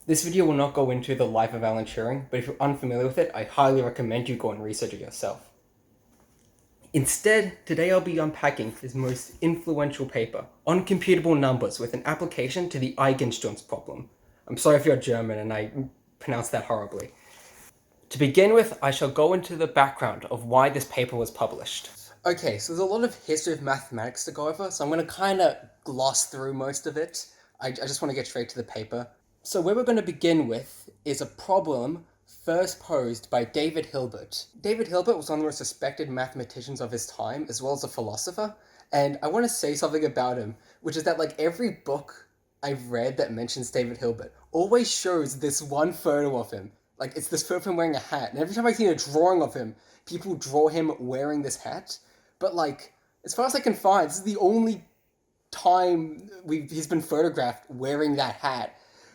This video will not go into the life of Alan Turing, but if you're unfamiliar with it, I highly recommend you go and research it yourself. Instead, today I'll be unpacking his most influential paper on computable numbers with an application to the Eisenstein I'm sorry if you're German and I pronounced that horribly. To begin with, I shall go into the background of why this paper was published. Okay, so there's a lot of history of mathematics to go over, so I'm going to kind of gloss through most of it. I just want to get straight to the paper. So where we're going to begin with is a problem first posed by David Hilbert. David Hilbert was one of the most respected mathematicians of his time, as well as a philosopher, and I want to say something about him, which is that like every book I've read that mentions David Hilbert always shows this one photo of him. Like, it's this photo of him wearing a hat, and every time I see a drawing of him, people draw him wearing this hat. But like, as far as I can find, this is the only time he's been photographed wearing that hat.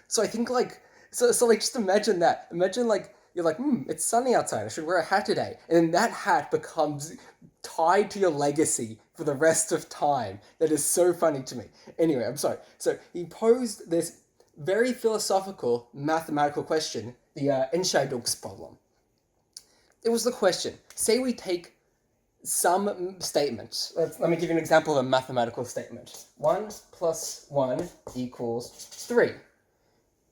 So I think like, so like just imagine that. Imagine like, you're like, it's sunny outside, I should wear a hat today. And then that hat becomes tied to your legacy for the rest of time. That is so funny to me. Anyway, I'm sorry. So he posed this very philosophical mathematical question, the Entscheidungsproblem. It was the question, say we take some statement. Let me give you an example of a mathematical statement. 1 plus 1 equals 3.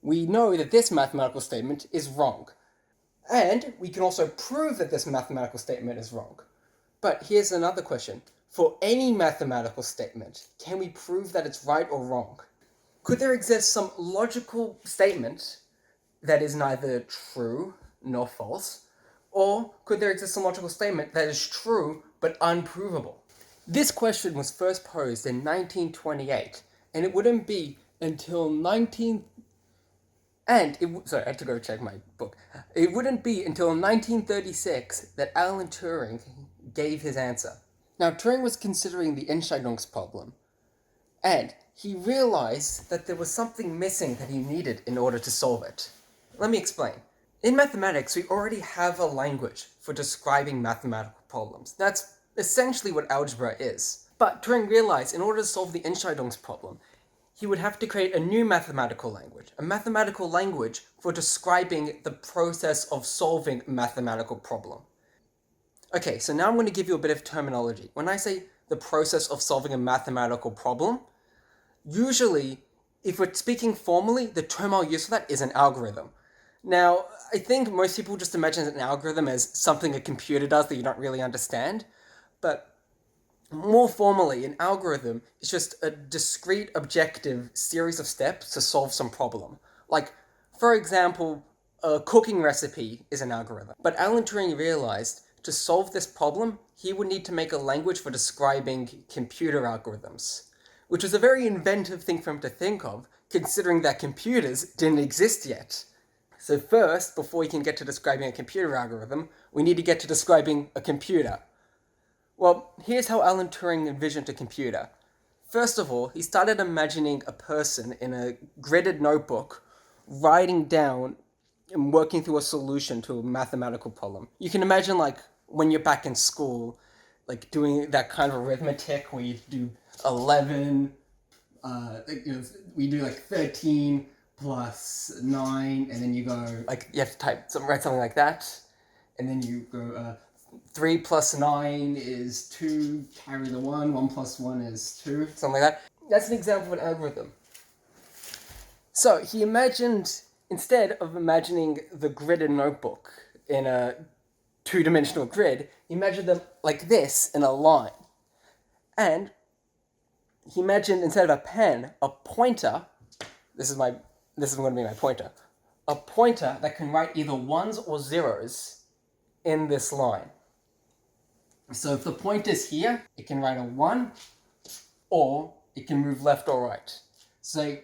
We know that this mathematical statement is wrong. And we can also prove that this mathematical statement is wrong. But here's another question. For any mathematical statement, can we prove that it's right or wrong? Could there exist some logical statement that is neither true nor false? Or could there exist some logical statement that is true but unprovable? This question was first posed in 1928, and it wouldn't be until sorry, I had to go check my book. It wouldn't be until 1936 that Alan Turing gave his answer. Now, Turing was considering the Entscheidungsproblem, and he realized that there was something missing that he needed in order to solve it. Let me explain. In mathematics, we already have a language for describing mathematical problems. That's essentially what algebra is. But Turing realized in order to solve the Entscheidungsproblem, he would have to create a new mathematical language for describing the process of solving a mathematical problem. Okay, so now I'm going to give you a bit of terminology. When I say the process of solving a mathematical problem, usually, if we're speaking formally, the term I'll use for that is an algorithm. Now, I think most people just imagine an algorithm as something a computer does that you don't really understand, but more formally, an algorithm is just a discrete, objective series of steps to solve some problem. Like, for example, a cooking recipe is an algorithm. But Alan Turing realized to solve this problem, he would need to make a language for describing computer algorithms, which was a very inventive thing for him to think of, considering that computers didn't exist yet. So first, before we can get to describing a computer algorithm, we need to get to describing a computer. Well, here's how Alan Turing envisioned a computer. First of all, he started imagining a person in a gridded notebook writing down and working through a solution to a mathematical problem. You can imagine like when you're back in school, like doing that kind of arithmetic where you do 11, we do like 13 plus 9, and then you go, like, you have to write something like that, and then you go, 3 plus 9 is 2, carry the 1, 1 plus 1 is 2, something like that. That's an example of an algorithm. So he imagined, instead of imagining the gridded notebook in a two-dimensional grid, he imagined them like this in a line. And he imagined, instead of a pen, a pointer. This is going to be my pointer. A pointer that can write either ones or zeros in this line. So if the pointer's here, it can write a 1, or it can move left or right. So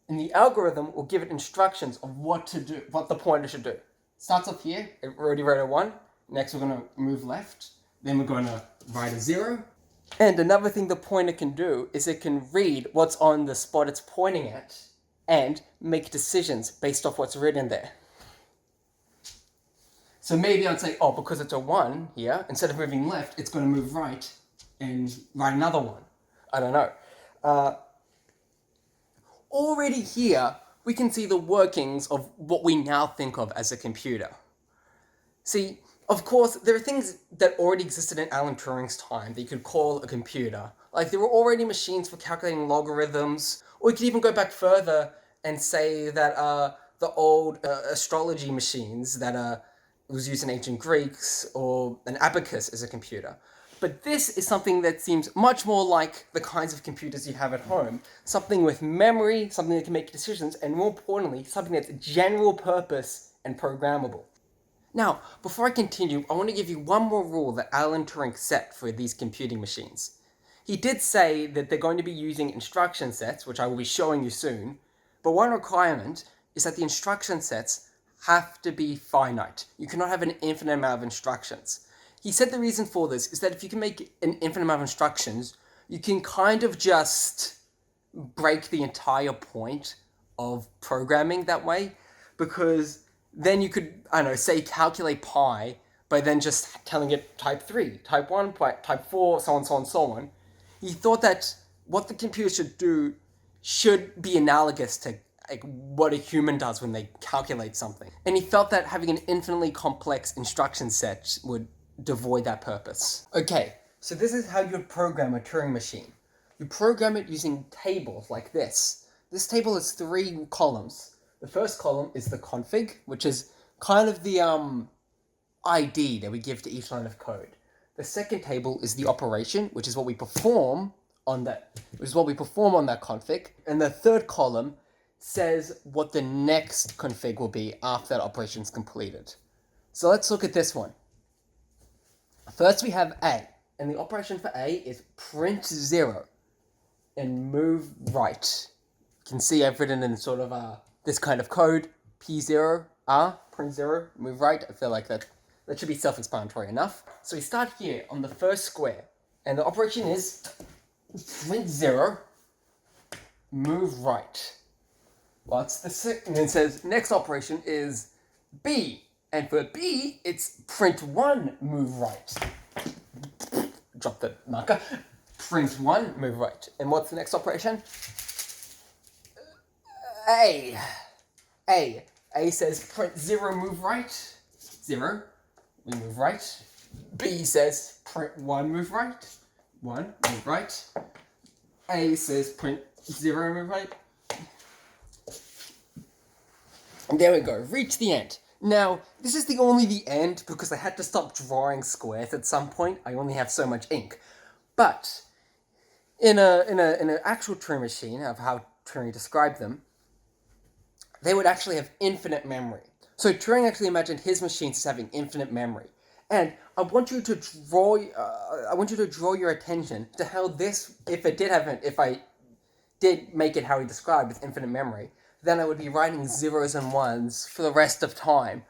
in the algorithm, we'll give it instructions of what to do, what the pointer should do. Starts off here, it already wrote a 1. Next we're going to move left. Then we're going to write a 0. And another thing the pointer can do is it can read what's on the spot it's pointing at and make decisions based off what's written there. So maybe I'd say, because it's a 1 here, instead of moving left, it's going to move right and write another 1. I don't know. Already here, we can see the workings of what we now think of as a computer. See, of course, there are things that already existed in Alan Turing's time that you could call a computer. Like, there were already machines for calculating logarithms, or you could even go back further and say that the old astrology machines that was used in ancient Greeks, or an abacus as a computer. But this is something that seems much more like the kinds of computers you have at home. Something with memory, something that can make decisions, and more importantly, something that's general purpose and programmable. Now, before I continue, I want to give you one more rule that Alan Turing set for these computing machines. He did say that they're going to be using instruction sets, which I will be showing you soon, but one requirement is that the instruction sets have to be finite. You cannot have an infinite amount of instructions. He said the reason for this is that if you can make an infinite amount of instructions, you can kind of just break the entire point of programming that way, because then you could, I don't know, say calculate pi by then just telling it type 3, type 1, type 4, so on, so on, so on. He thought that what the computer should do should be analogous to like what a human does when they calculate something. And he felt that having an infinitely complex instruction set would devoid that purpose. Okay, so this is how you program a Turing machine. You program it using tables like this. This table has 3 columns. The first column is the config, which is kind of the ID that we give to each line of code. The second table is the operation, which is what we perform on that config. And the third column says what the next config will be after that operation is completed. So let's look at this one. First we have A, and the operation for A is print 0 and move right. You can see I've written in sort of this kind of code, P0, print 0, move right. I feel like that should be self-explanatory enough. So we start here on the first square, and the operation is print 0, move right. What's the second? And it says next operation is B, and for B, it's print 1, move right. Drop the marker. Print 1, move right. And what's the next operation? A says print 0, move right. 0, we move right. B says print 1, move right. 1, move right. A says print 0, move right. And there we go, reach the end. Now, this is only the end because I had to stop drawing squares at some point. I only have so much ink. But in an actual Turing machine, of how Turing described them, they would actually have infinite memory. So Turing actually imagined his machines as having infinite memory. And I want you to draw your attention to how this, if I did make it how he described with infinite memory, then I would be writing zeros and ones for the rest of time.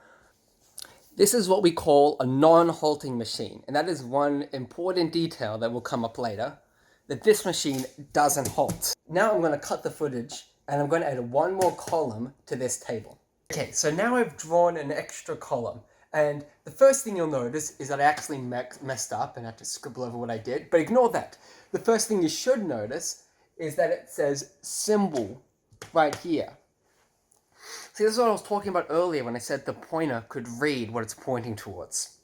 This is what we call a non-halting machine, and that is one important detail that will come up later, that this machine doesn't halt. Now I'm going to cut the footage, and I'm going to add one more column to this table. Okay, so now I've drawn an extra column, and the first thing you'll notice is that I actually messed up and had to scribble over what I did, but ignore that. The first thing you should notice is that it says symbol right here. See, this is what I was talking about earlier when I said the pointer could read what it's pointing towards.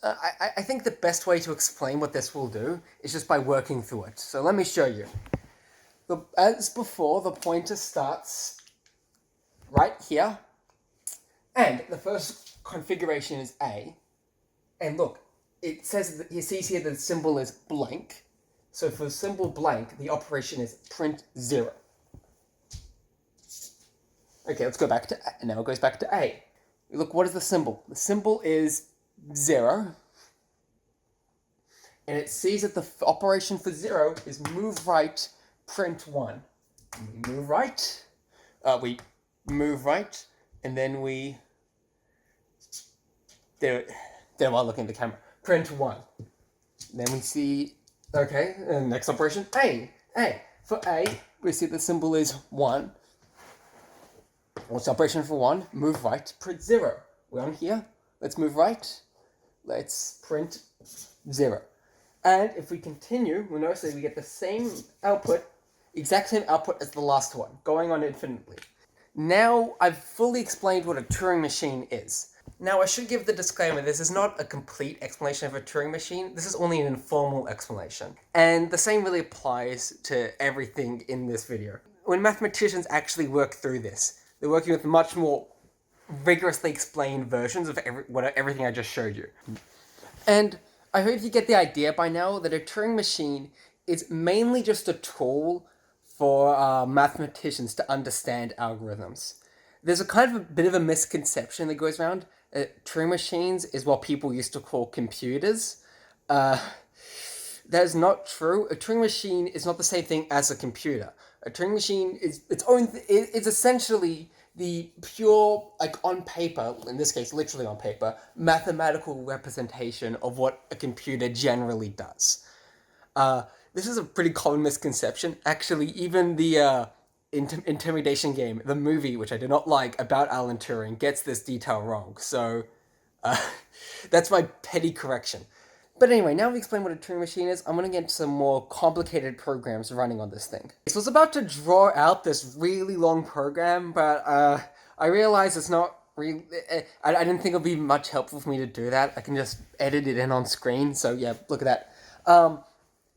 I think the best way to explain what this will do is just by working through it. So let me show you. As before, the pointer starts right here, and the first configuration is A. And look, it says, you see here the symbol is blank. So for the symbol blank, the operation is print 0. Okay, let's go back to A. Now it goes back to A. Look, what is the symbol? The symbol is 0. And it sees that the operation for 0 is move right, print 1. We move right, and then we, there while looking at the camera, print 1. Then we see, okay, next operation, A. For A, we see the symbol is 1. What's the operation for 1? Move right, print 0. We're on here. Let's move right. Let's print 0. And if we continue, we'll notice that we get the same output, exact same output as the last one, going on infinitely. Now I've fully explained what a Turing machine is. Now I should give the disclaimer, this is not a complete explanation of a Turing machine, this is only an informal explanation. And the same really applies to everything in this video. When mathematicians actually work through this, they're working with much more rigorously explained versions of everything I just showed you. And I hope you get the idea by now that a Turing machine is mainly just a tool for mathematicians to understand algorithms. There's a kind of a bit of a misconception that goes around. Turing machines is what people used to call computers. That is not true. A Turing machine is not the same thing as a computer. A Turing machine is its own. It's essentially the pure, like on paper, in this case, literally on paper, mathematical representation of what a computer generally does. This is a pretty common misconception. Actually, even the Intimidation game, the movie, which I did not like, about Alan Turing, gets this detail wrong. So, that's my petty correction. But anyway, now we explain what a Turing machine is, I'm going to get into some more complicated programs running on this thing. So I was about to draw out this really long program, but I realized it's not really... I didn't think it would be much helpful for me to do that. I can just edit it in on screen, so yeah, look at that.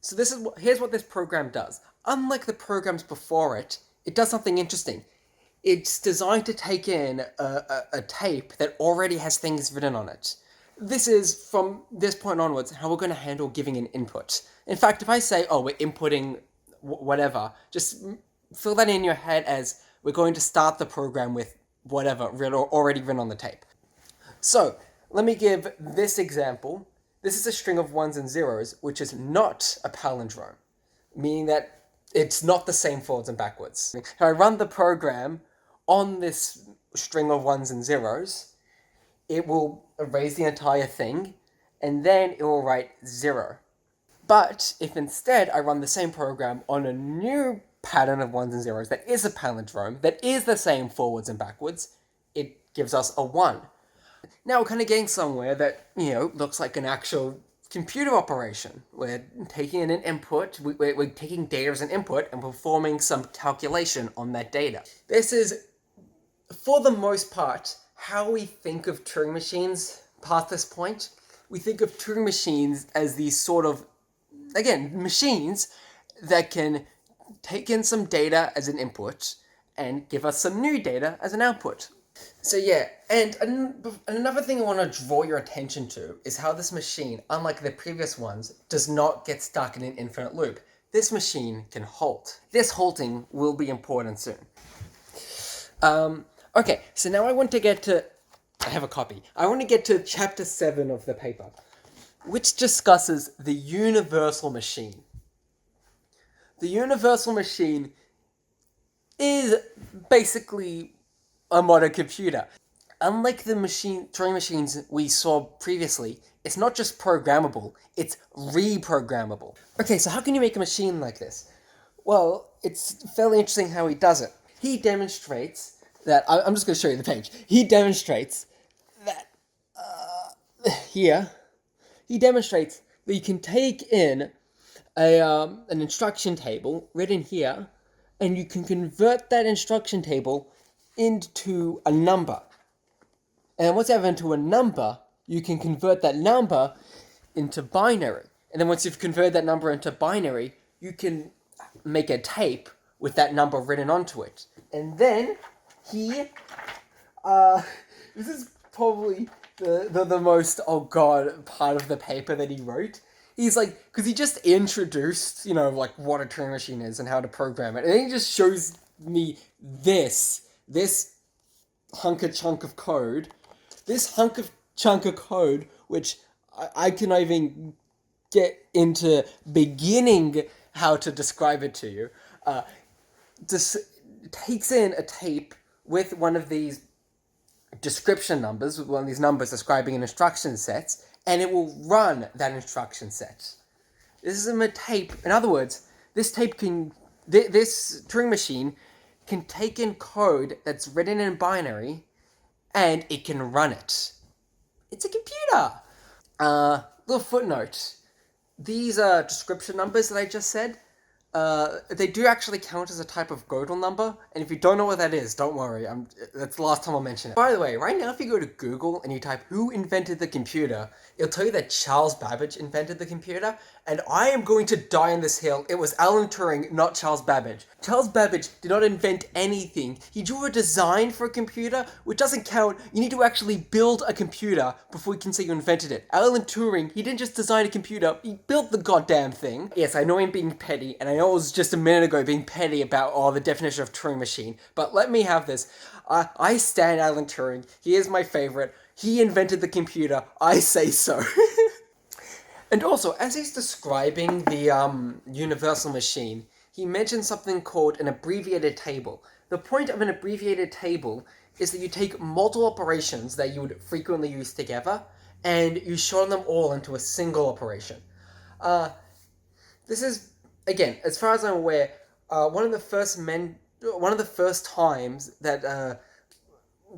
So here's what this program does. Unlike the programs before it, it does something interesting. It's designed to take in a tape that already has things written on it. This is, from this point onwards, how we're going to handle giving an input. In fact, if I say, oh, we're inputting whatever, just fill that in your head as we're going to start the program with whatever already written on the tape. So, let me give this example. This is a string of ones and zeros, which is not a palindrome, meaning that it's not the same forwards and backwards. If I run the program on this string of ones and zeros, it will erase the entire thing, and then it will write 0. But if instead I run the same program on a new pattern of ones and zeros that is a palindrome, that is the same forwards and backwards, it gives us a 1. Now we're kind of getting somewhere that, looks like an actual computer operation. We're taking in an input, we're taking data as an input and performing some calculation on that data. This is, for the most part, how we think of Turing machines past this point. We think of Turing machines as these sort of, again, machines that can take in some data as an input and give us some new data as an output. So yeah, and another thing I want to draw your attention to is how this machine, unlike the previous ones, does not get stuck in an infinite loop. This machine can halt. This halting will be important soon. Okay, so now I want to get to... I have a copy. I want to get to chapter 7 of the paper, which discusses the universal machine. The universal machine is basically a modern computer. Unlike the Turing machines we saw previously, it's not just programmable, it's reprogrammable. Okay, so how can you make a machine like this? Well, it's fairly interesting how he does it. He demonstrates that... I'm just going to show you the page. He demonstrates that... here, he demonstrates that you can take in an instruction table written here, and you can convert that instruction table into a number. And once you have it into a number, you can convert that number into binary. And then once you've converted that number into binary, you can make a tape with that number written onto it. And then he, this is probably the most, oh god, part of the paper that he wrote. He's like, because he just introduced, like what a Turing machine is and how to program it. And then he just shows me this hunk of chunk of code. This chunk of code, which I cannot even get into beginning how to describe it to you, just takes in a tape with one of these description numbers, with one of these numbers describing an instruction set, and it will run that instruction set. This is a tape. In other words, this Turing machine can take in code that's written in binary, and it can run it. It's a computer! Little footnote. These description numbers that I just said, They do actually count as a type of Gödel number, and if you don't know what that is, don't worry. That's the last time I'll mention it. By the way, right now, if you go to Google and you type "who invented the computer," it'll tell you that Charles Babbage invented the computer, and I am going to die on this hill. It was Alan Turing, not Charles Babbage. Charles Babbage did not invent anything. He drew a design for a computer, which doesn't count. You need to actually build a computer before you can say you invented it. Alan Turing, he didn't just design a computer, he built the goddamn thing. Yes, I know I'm being petty, and I know it was just a minute ago being petty about the definition of Turing machine, but let me have this. I stand Alan Turing. He is my favorite. He invented the computer. I say so. And also, as he's describing the universal machine, he mentions something called an abbreviated table. The point of an abbreviated table is that you take multiple operations that you would frequently use together, and you shorten them all into a single operation. This is, again, as far as I'm aware, one of the first times that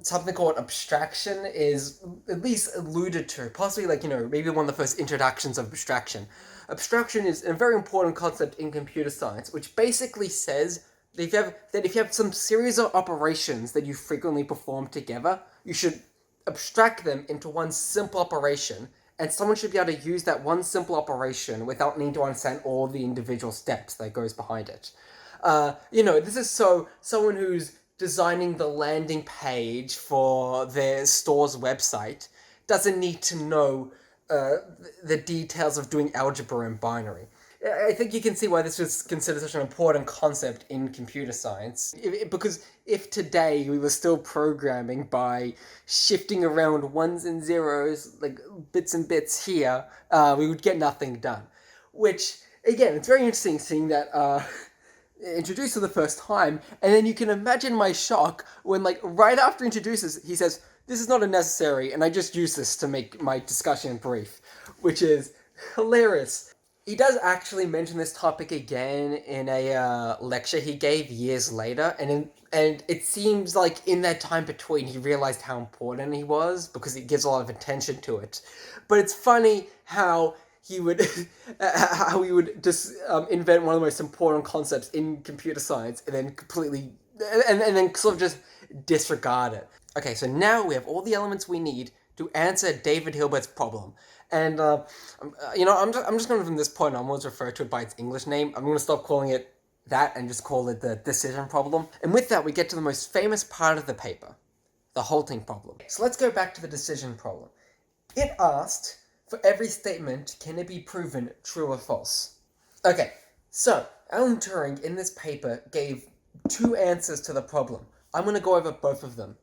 something called abstraction is at least alluded to, possibly maybe one of the first introductions of abstraction. Abstraction is a very important concept in computer science, which basically says that if you have some series of operations that you frequently perform together, you should abstract them into one simple operation, and someone should be able to use that one simple operation without needing to understand all the individual steps that goes behind it. This is so someone who's designing the landing page for their store's website doesn't need to know the details of doing algebra and binary. I think you can see why this was considered such an important concept in computer science. Because if today we were still programming by shifting around ones and zeros, like bits and bits here, we would get nothing done. Which, again, it's very interesting seeing that introduced for the first time, and then you can imagine my shock when, right after he introduces, he says, "This is not unnecessary, and I just use this to make my discussion brief," which is hilarious. He does actually mention this topic again in a lecture he gave years later, and it seems like in that time between he realized how important he was, because he gives a lot of attention to it. But it's funny how he would just invent one of the most important concepts in computer science and then completely and then sort of just disregard it. Okay, so now we have all the elements we need to answer David Hilbert's problem. And I'm just going to, from this point onwards, refer to it by its English name. I'm going to stop calling it that and just call it the decision problem. And with that, we get to the most famous part of the paper, the halting problem. So let's go back to the decision problem. It asked, for every statement, can it be proven true or false? Okay, so Alan Turing in this paper gave two answers to the problem. I'm going to go over both of them.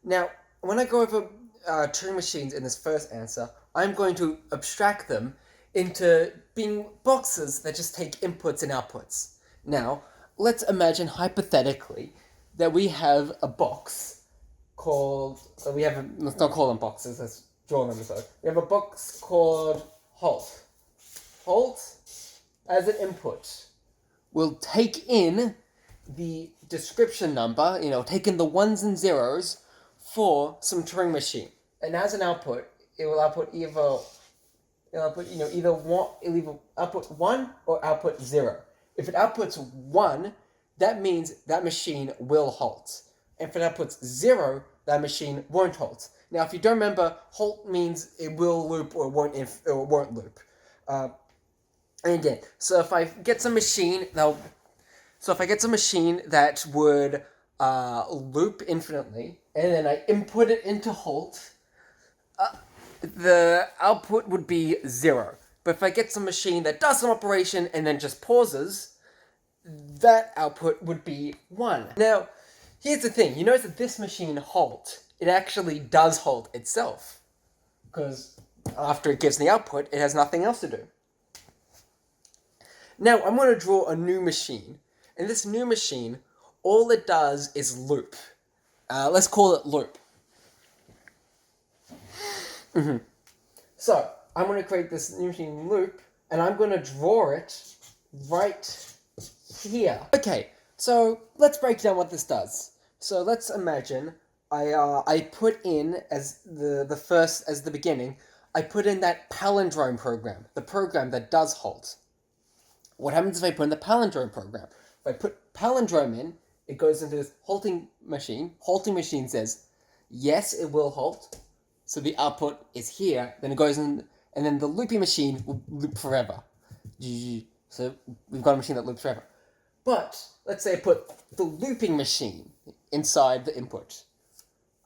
Now, when I go over Turing machines in this first answer, I'm going to abstract them into being boxes that just take inputs and outputs. Now, let's imagine hypothetically that we have a box called, let's not call them boxes, let's draw them. So we have a box called halt. Halt, as an input, will take in the description number, take in the ones and zeros for some Turing machine. And as an output, it will output either output 1 or output 0. If it outputs 1, that means that machine will halt. And if it outputs 0, that machine won't halt. Now, if you don't remember, halt means it will loop or it won't loop. And again, so if I get some machine that would loop infinitely, and then I input it into halt, the output would be 0. But if I get some machine that does some operation and then just pauses, that output would be 1. Now, here's the thing. You notice that this machine halt, it actually does halt itself. Because after it gives the output, it has nothing else to do. Now, I'm going to draw a new machine. And this new machine, all it does is loop. Let's call it loop. Mm-hmm. So, I'm going to create this new machine loop, and I'm going to draw it right here. Okay, so let's break down what this does. So let's imagine I put in as the beginning, I put in that palindrome program, the program that does halt. What happens if I put in the palindrome program? If I put palindrome in, it goes into this halting machine. Halting machine says, yes, it will halt. So the output is here. Then it goes in, and then the looping machine will loop forever. So we've got a machine that loops forever. But let's say I put the looping machine inside the input.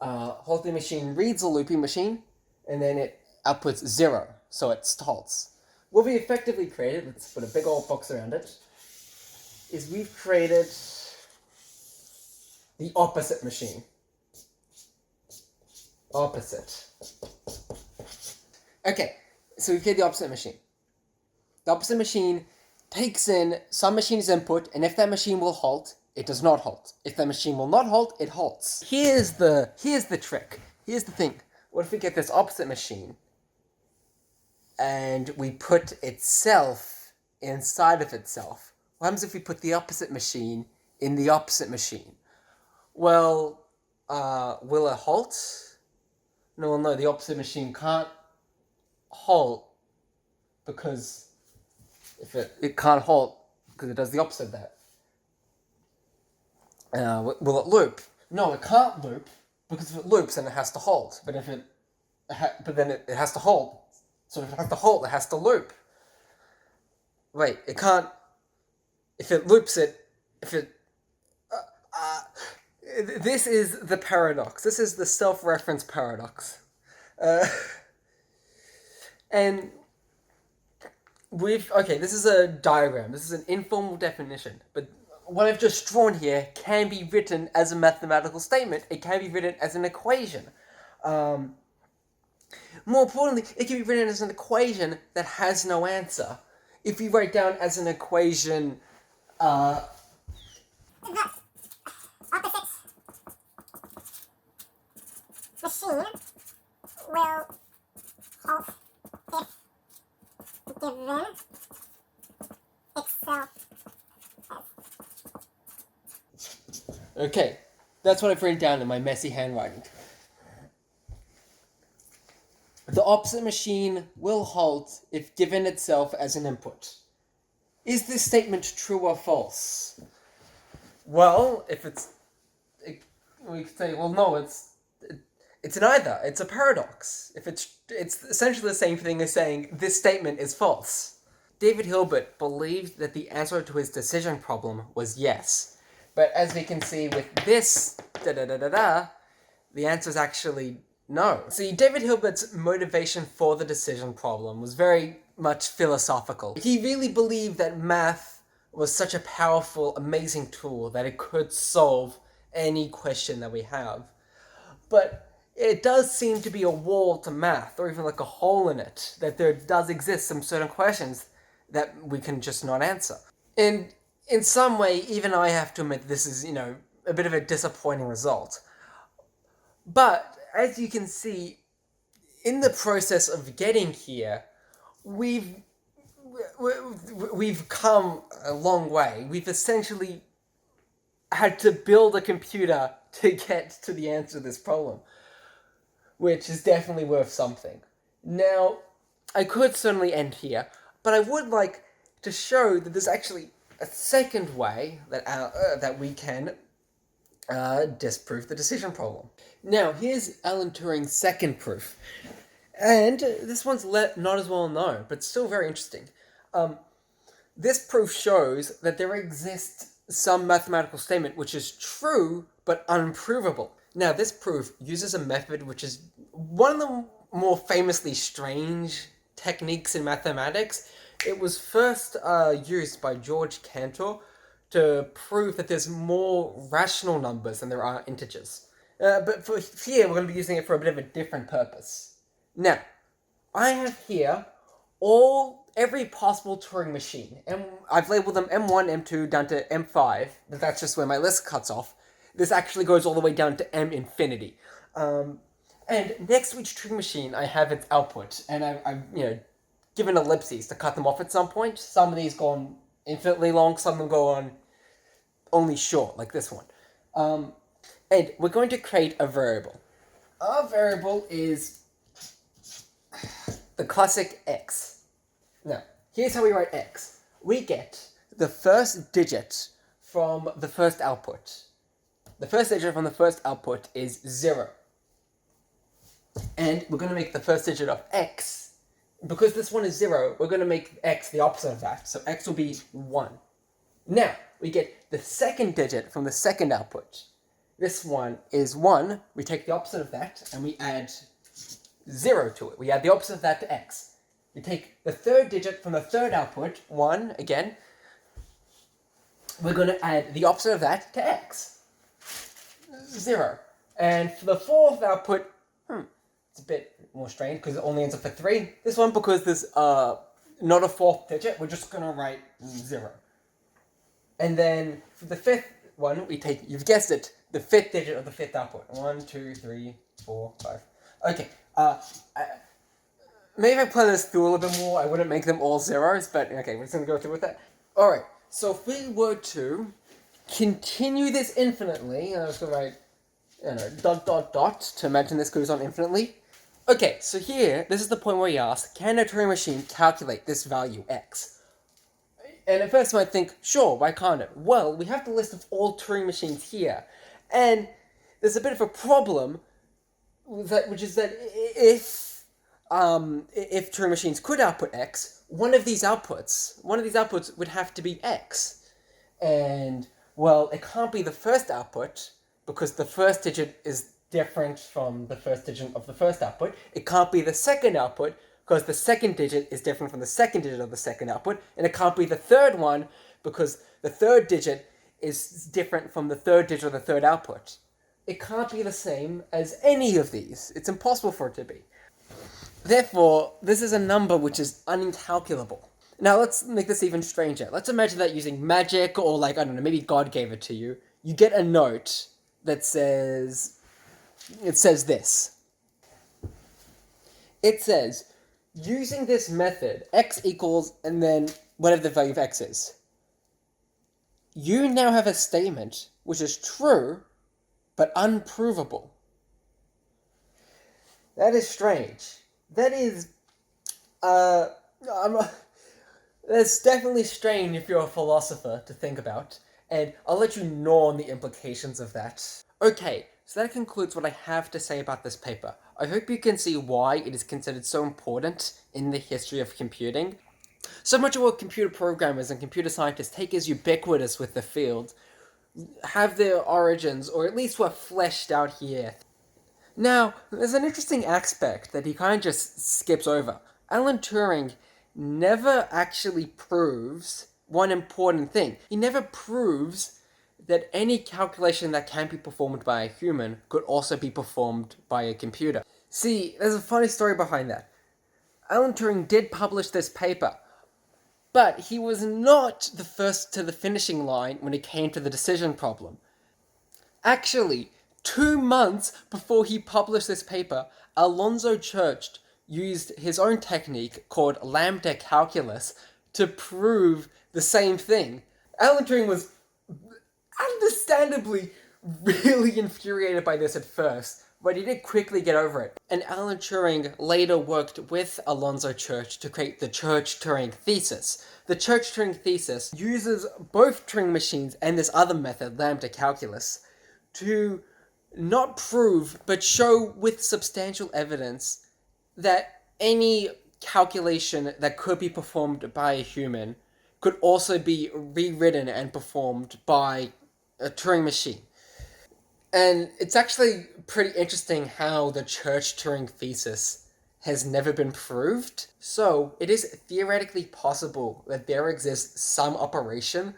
Halting machine reads the looping machine, and then it outputs 0, so it halts. What we effectively created, let's put a big old box around it, is we've created the opposite machine. Opposite. Okay, so we've created the opposite machine. The opposite machine takes in some machine's input, and if that machine will halt, it does not halt. If that machine will not halt, it halts. Here's the trick. Here's the thing. What if we get this opposite machine, and we put itself inside of itself? What happens if we put the opposite machine in the opposite machine? Well, will it halt? No, the opposite machine can't halt because if it can't halt because it does the opposite of that. Will it loop? No, it can't loop because if it loops, then it has to halt. But then it has to halt. So if it has to halt, it has to loop. Wait, it can't. If it loops it, this is the paradox. This is the self-reference paradox. And this is a diagram. This is an informal definition. But what I've just drawn here can be written as a mathematical statement. It can be written as an equation. More importantly, it can be written as an equation that has no answer. If we write down as an equation, the opposite machine will halt if given itself. Okay, that's what I've written down in my messy handwriting. The opposite machine will halt if given itself as an input. Is this statement true or false? Well, we could say, well, no, it's neither. It's a paradox. If it's essentially the same thing as saying this statement is false. David Hilbert believed that the answer to his decision problem was yes. But as we can see with this, the answer is actually no. See, David Hilbert's motivation for the decision problem was very much philosophical. He really believed that math was such a powerful, amazing tool that it could solve any question that we have. But it does seem to be a wall to math, or even like a hole in it, that there does exist some certain questions that we can just not answer. And in some way, even I have to admit this is, a bit of a disappointing result. But as you can see, in the process of getting here, we've come a long way. We've essentially had to build a computer to get to the answer to this problem, which is definitely worth something. Now, I could certainly end here, but I would like to show that there's actually a second way that we can disprove the decision problem. Now, here's Alan Turing's second proof. And this one's not as well known, but still very interesting. This proof shows that there exists some mathematical statement which is true, but unprovable. Now, this proof uses a method which is one of the more famously strange techniques in mathematics. It was first used by George Cantor to prove that there's more rational numbers than there are integers. But for here, we're going to be using it for a bit of a different purpose. Now, I have here every possible Turing machine, and I've labeled them M1, M2, down to M5, but that's just where my list cuts off. This actually goes all the way down to M infinity. And next to each Turing machine, I have its output, and I've given ellipses to cut them off at some point. Some of these go on infinitely long, some of them go on only short, like this one. And we're going to create a variable. Our variable is the classic x. Now, here's how we write x. we get the first digit from the first output. The first digit from the first output is 0. And we're going to make the first digit of x. Because this one is 0, we're going to make x the opposite of that. So x will be 1. Now, we get the second digit from the second output. This one is 1. We take the opposite of that, and we add 0 to it. We add the opposite of that to x. We take the third digit from the third output, 1, again. We're going to add the opposite of that to x. 0. And for the fourth output, it's a bit more strange because it only ends up for 3. This one, because there's not a fourth digit, we're just going to write 0. And then for the fifth one, we take, you've guessed it, the fifth digit of the fifth output. 1, 2, 3, 4, 5. Okay. Maybe if I play this through a little bit more, I wouldn't make them all zeros, but okay, we're just going to go through with that. Alright, so if we were to continue this infinitely, and I was going to write, dot, dot, dot, to imagine this goes on infinitely. Okay, so here, this is the point where you ask, can a Turing machine calculate this value, x? And at first you might think, sure, why can't it? Well, we have the list of all Turing machines here, and there's a bit of a problem, which is that if Turing machines could output x, one of these outputs would have to be x. And, well, it can't be the first output, because the first digit is different from the first digit of the first output. It can't be the second output, because the second digit is different from the second digit of the second output. And it can't be the third one, because the third digit is different from the third digit of the third output. It can't be the same as any of these. It's impossible for it to be. Therefore, this is a number which is incalculable. Now, let's make this even stranger. Let's imagine that using magic, or like, I don't know, maybe God gave it to you. You get a note that says, it says this. It says, using this method, x equals, and then whatever the value of x is. You now have a statement which is true, but unprovable. That is strange. That is, that's definitely strange if you're a philosopher to think about, and I'll let you gnaw on the implications of that. Okay, so that concludes what I have to say about this paper. I hope you can see why it is considered so important in the history of computing. So much of what computer programmers and computer scientists take as ubiquitous with the field have their origins, or at least were fleshed out here. Now, there's an interesting aspect that he kind of just skips over. Alan Turing never actually proves one important thing. He never proves that any calculation that can be performed by a human could also be performed by a computer. See, there's a funny story behind that. Alan Turing did publish this paper, but he was not the first to the finishing line when it came to the decision problem. Actually, 2 months before he published this paper, Alonzo Church used his own technique called lambda calculus to prove the same thing. Alan Turing was understandably really infuriated by this at first, but he did quickly get over it. And Alan Turing later worked with Alonzo Church to create the Church-Turing thesis. The Church-Turing thesis uses both Turing machines and this other method, lambda calculus, to not prove, but show with substantial evidence that any calculation that could be performed by a human could also be rewritten and performed by a Turing machine. And it's actually pretty interesting how the Church-Turing thesis has never been proved. So it is theoretically possible that there exists some operation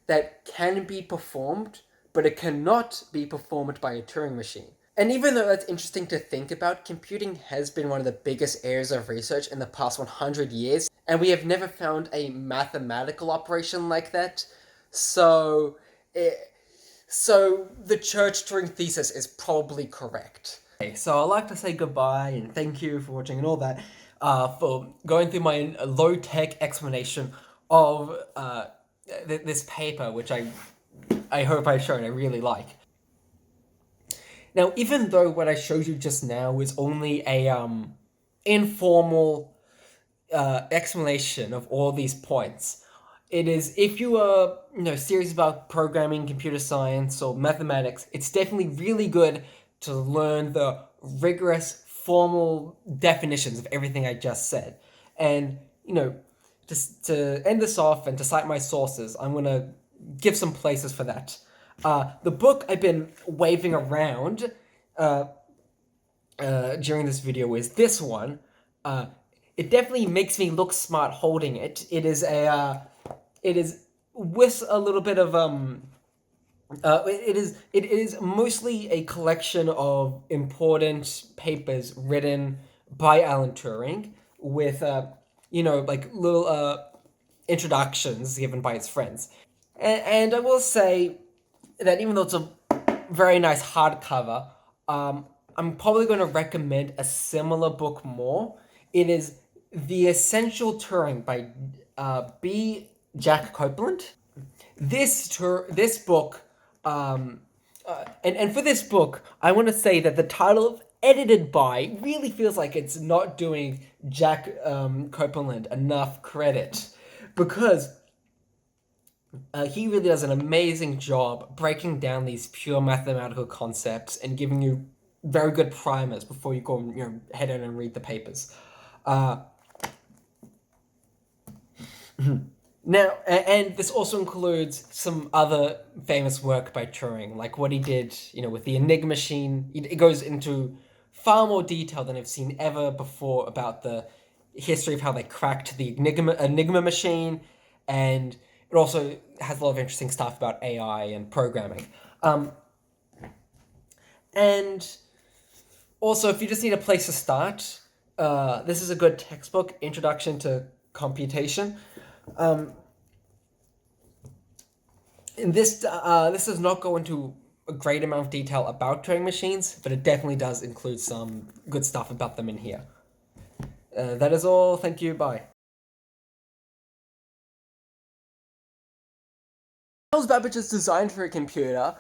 that can be performed, but it cannot be performed by a Turing machine. And even though that's interesting to think about, computing has been one of the biggest areas of research in the past 100 years, and we have never found a mathematical operation like that. So the Church-Turing thesis is probably correct. Okay, so I'd like to say goodbye and thank you for watching and all that, for going through my low-tech explanation of this paper, which I hope I showed I really like. Now, even though what I showed you just now is only a informal explanation of all these points, It is, if you are, serious about programming, computer science, or mathematics, it's definitely really good to learn the rigorous, formal definitions of everything I just said. And, just to end this off and to cite my sources, I'm going to give some places for that. The book I've been waving around during this video is this one. It definitely makes me look smart holding it. It is with a little bit of it is mostly a collection of important papers written by Alan Turing with like little introductions given by his friends. And I will say that even though it's a very nice hardcover, I'm probably going to recommend a similar book more. It is The Essential Turing by B. Jack Copeland. This book, and for this book, I want to say that the title of edited by really feels like it's not doing Jack Copeland enough credit, because he really does an amazing job breaking down these pure mathematical concepts and giving you very good primers before you go and head in and read the papers. Now, and this also includes some other famous work by Turing, like what he did, with the Enigma machine. It goes into far more detail than I've seen ever before about the history of how they cracked the Enigma machine, and it also has a lot of interesting stuff about AI and programming. And also, if you just need a place to start, this is a good textbook, Introduction to Computation. And this does not go into a great amount of detail about Turing machines, but it definitely does include some good stuff about them in here. That is all. Thank you. Bye. Charles Babbage is designed for a computer.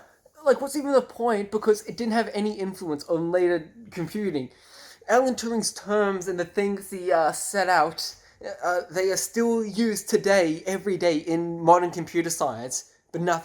Like, what's even the point? Because it didn't have any influence on later computing. Alan Turing's terms and the things he set out, they are still used today, every day, in modern computer science, but nothing